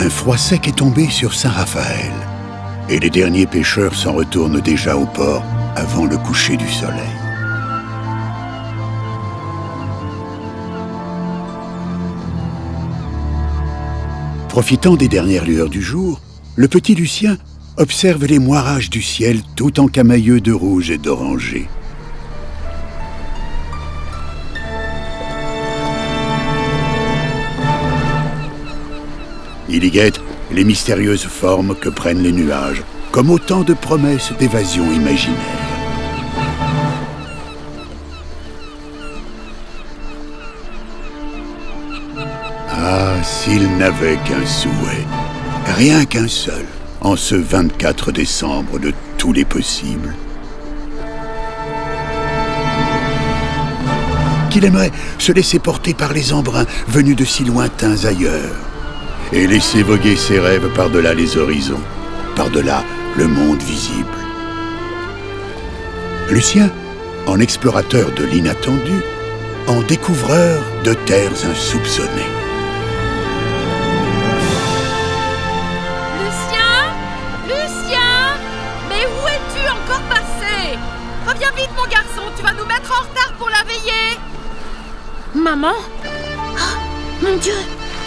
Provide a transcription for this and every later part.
Un froid sec est tombé sur Saint-Raphaël, et les derniers pêcheurs s'en retournent déjà au port avant le coucher du soleil. Profitant des dernières lueurs du jour, le petit Lucien observe les moirages du ciel tout encamailleux de rouge et d'orangé. Il y guette les mystérieuses formes que prennent les nuages, comme autant de promesses d'évasion imaginaire. Ah, s'il n'avait qu'un souhait, rien qu'un seul, en ce 24 décembre de tous les possibles. Qu'il aimerait se laisser porter par les embruns venus de si lointains ailleurs, et laisser voguer ses rêves par-delà les horizons, par-delà le monde visible. Lucien, en explorateur de l'inattendu, en découvreur de terres insoupçonnées. Lucien, mais où es-tu encore passé? Reviens vite, mon garçon, tu vas nous mettre en retard pour la veillée. Maman? Oh, mon Dieu,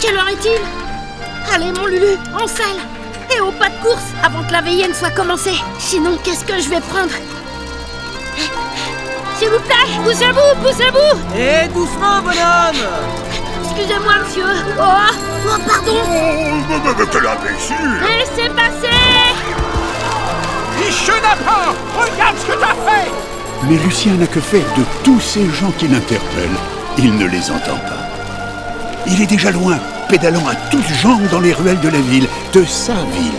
quelle heure est-il? Allez, mon Lulu, en salle! Et au pas de course, avant que la veillée ne soit commencée. Sinon, qu'est-ce que je vais prendre? S'il vous plaît, poussez-vous, poussez-vous! Eh, doucement, bonhomme! Excusez-moi, monsieur. Oh, pardon! Oh, quel imbécile! Laissez passer! Fichu d'apport! Regarde ce que t'as fait! Mais Lucien n'a que faire de tous ces gens qui l'interpellent. Il ne les entend pas. Il est déjà loin, pédalant à toutes jambes dans les ruelles de la ville, de sa ville.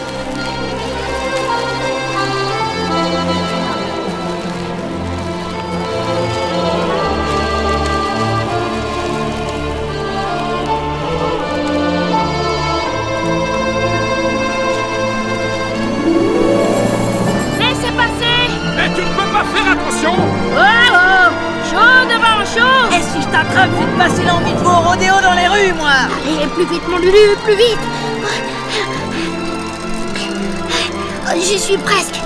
Laissez passer! Mais tu ne peux pas faire attention! Oh! Chaud devant chaud! Et si je t'attrape, je vais te passer l'envie de jouer au rodéo dans les rues, moi. Allez, plus vite, mon Lulu, plus vite! J'y suis presque.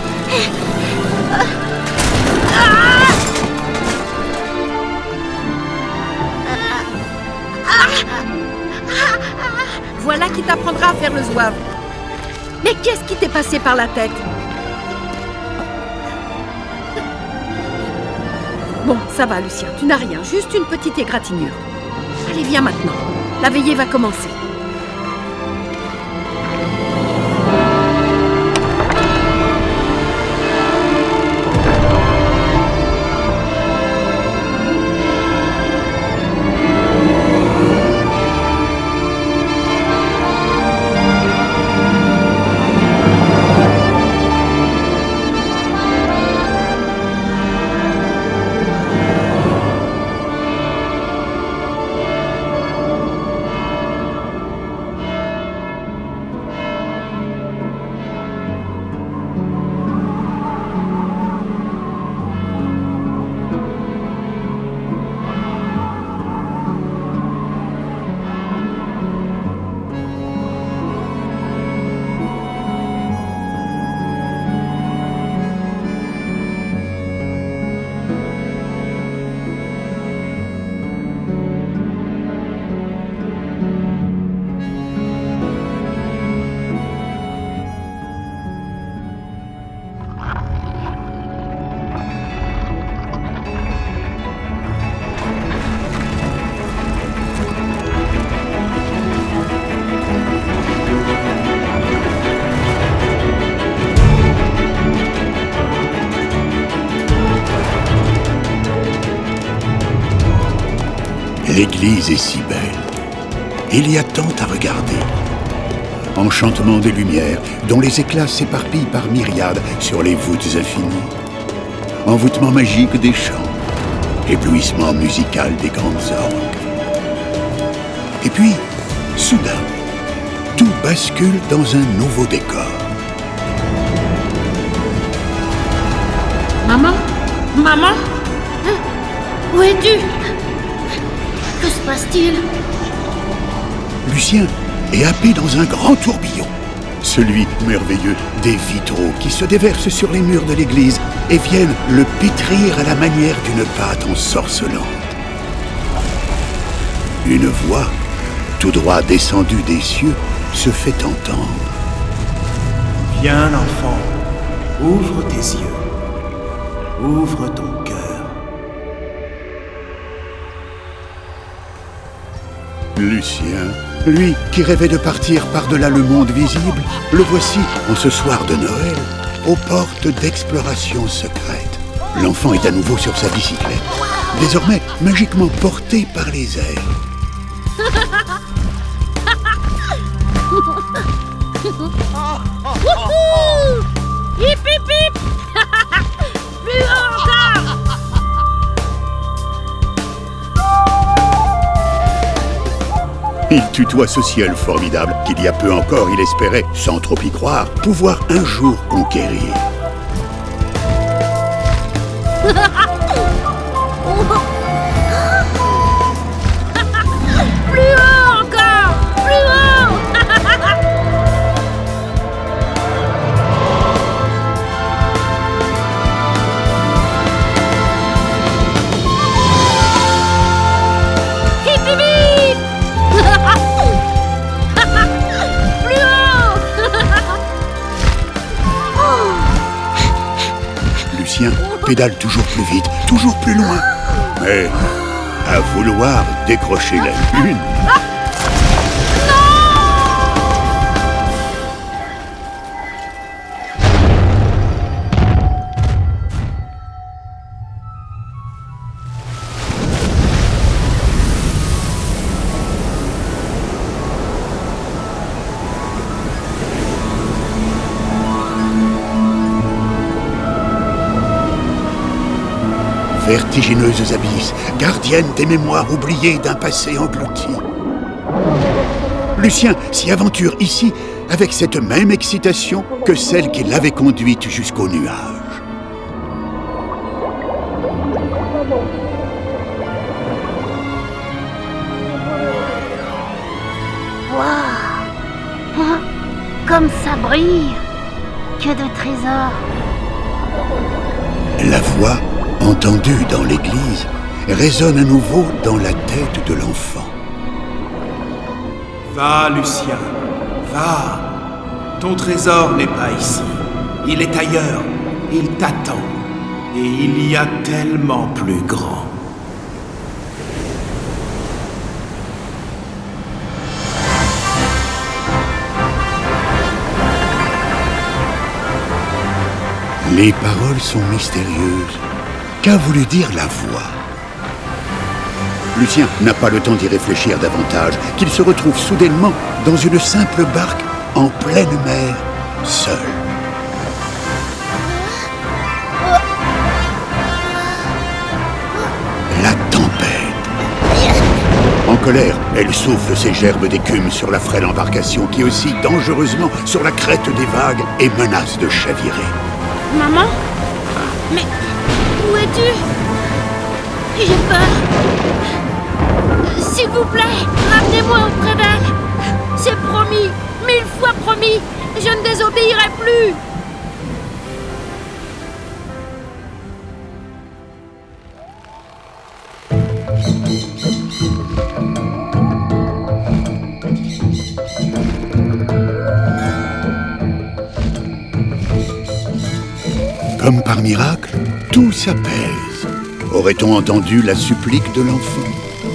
Voilà qui t'apprendra à faire le zouave. Mais qu'est-ce qui t'est passé par la tête? Bon, ça va, Lucien, tu n'as rien, juste une petite égratignure. Allez, viens maintenant. La veillée va commencer. L'église est si belle. Il y a tant à regarder. Enchantement des lumières, dont les éclats s'éparpillent par myriades sur les voûtes infinies. Envoûtement magique des chants. Éblouissement musical des grandes orgues. Et puis, soudain, tout bascule dans un nouveau décor. Maman? Maman? Où es-tu? Que se passe-t-il? Lucien et happé dans un grand tourbillon. Celui merveilleux des vitraux qui se déversent sur les murs de l'église et viennent le pétrir à la manière d'une pâte ensorcelante. Une voix, tout droit descendue des cieux, se fait entendre. Viens, l'enfant, ouvre tes yeux, ouvre ton cœur. Lucien, lui qui rêvait de partir par-delà le monde visible, le voici, en ce soir de Noël, aux portes d'exploration secrète. L'enfant est à nouveau sur sa bicyclette, désormais magiquement porté par les airs. Wouhou! Hip hip hip! Plus haut encore! Il tutoie ce ciel formidable qu'il y a peu encore il espérait, sans trop y croire, pouvoir un jour conquérir. Plus haut encore! Plus haut! Hip hip hip! Plus haut! Lucien pédale toujours plus vite, toujours plus loin. Mais à vouloir décrocher la lune... Vertigineuses abysses, gardiennes des mémoires oubliées d'un passé englouti. Lucien s'y aventure ici avec cette même excitation que celle qui l'avait conduite jusqu'au nuage. Waouh! Comme ça brille! Que de trésors! La voix, entendue dans l'église, résonne à nouveau dans la tête de l'enfant. Va, Lucien, va. Ton trésor n'est pas ici. Il est ailleurs. Il t'attend. Et il y a tellement plus grand. Les paroles sont mystérieuses. Qu'a voulu dire la voix? Lucien n'a pas le temps d'y réfléchir davantage, qu'il se retrouve soudainement dans une simple barque en pleine mer, seul. La tempête. En colère, elle souffle ses gerbes d'écume sur la frêle embarcation qui oscille dangereusement sur la crête des vagues et menace de chavirer. Maman? Mais où es-tu? J'ai peur. S'il vous plaît, ramenez-moi auprès d'elle. C'est promis, 1000 fois promis. Je ne désobéirai plus. Comme par miracle, tout s'apaise. Aurait-on entendu la supplique de l'enfant?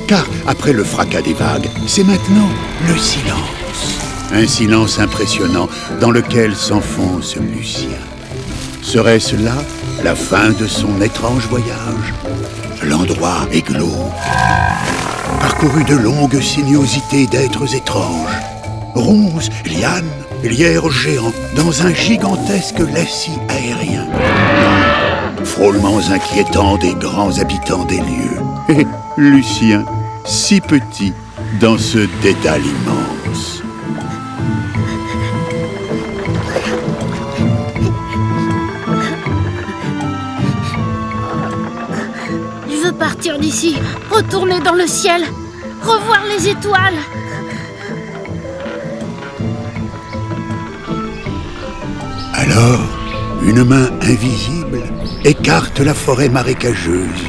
Car, après le fracas des vagues, c'est maintenant le silence. Un silence impressionnant dans lequel s'enfonce Lucien. Serait-ce là la fin de son étrange voyage? L'endroit est glauque, parcouru de longues sinuosités d'êtres étranges. Ronces, lianes, lierres géants dans un gigantesque lacis aérien. Frôlements inquiétants des grands habitants des lieux. Et Lucien, si petit dans ce dédale immense. Je veux partir d'ici, retourner dans le ciel, revoir les étoiles. Alors, une main invisible écarte la forêt marécageuse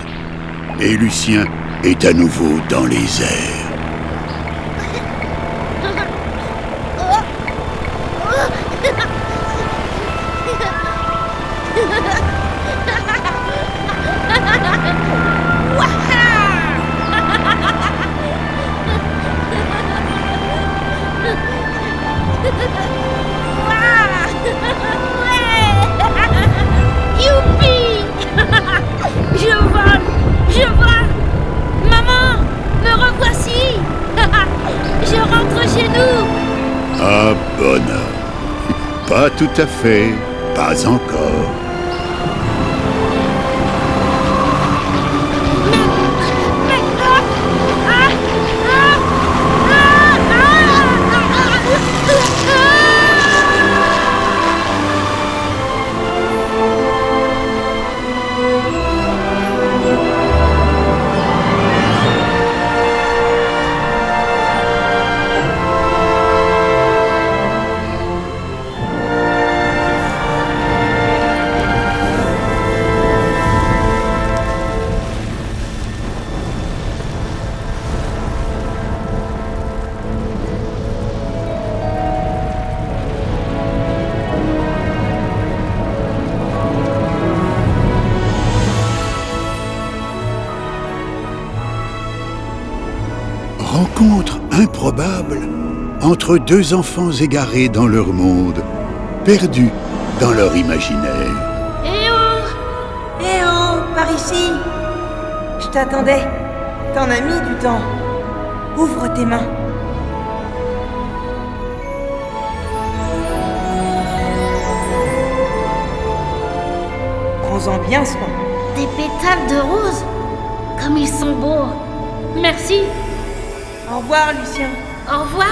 et Lucien est à nouveau dans les airs. Youpi! Je vole! Maman, me revoici! Je rentre chez nous! Ah, bonhomme. Pas tout à fait, pas encore. Rencontre improbable entre deux enfants égarés dans leur monde, perdus dans leur imaginaire. Eh oh! Eh oh, par ici! Je t'attendais. T'en as mis du temps. Ouvre tes mains. Prends-en bien soin. Des pétales de rose! Comme ils sont beaux! Merci! Au revoir, Lucien. Au revoir!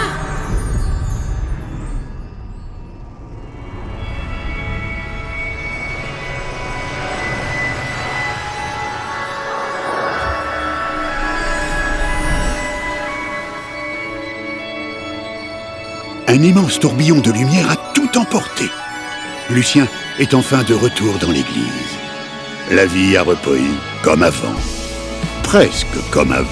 Un immense tourbillon de lumière a tout emporté. Lucien est enfin de retour dans l'église. La vie a repris comme avant. Presque comme avant.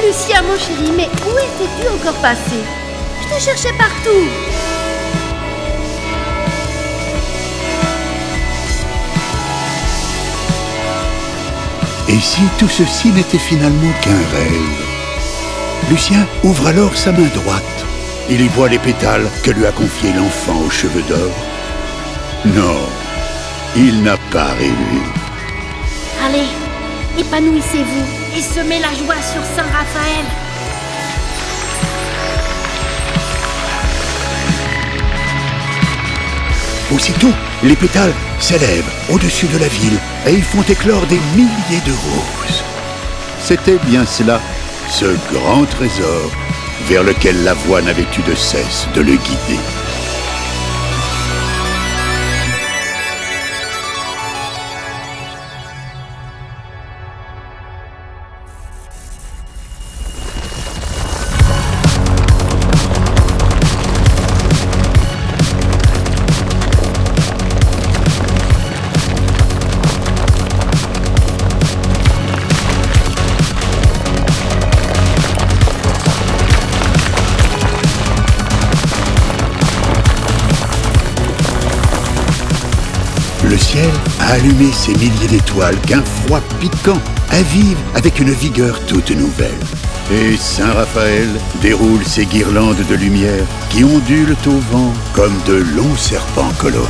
Lucien, mon chéri, mais où étais-tu encore passé? Je te cherchais partout. Et si tout ceci n'était finalement qu'un rêve? Lucien ouvre alors sa main droite. Il y voit les pétales que lui a confiés l'enfant aux cheveux d'or. Non, il n'a pas rêvé. Allez, épanouissez-vous et semez la joie sur Saint-Raphaël. Aussitôt, les pétales s'élèvent au-dessus de la ville et ils font éclore des milliers de roses. C'était bien cela, ce grand trésor vers lequel la voix n'avait eu de cesse de le guider. Le ciel a allumé ces milliers d'étoiles qu'un froid piquant avive avec une vigueur toute nouvelle. Et Saint-Raphaël déroule ses guirlandes de lumière qui ondulent au vent comme de longs serpents colorés.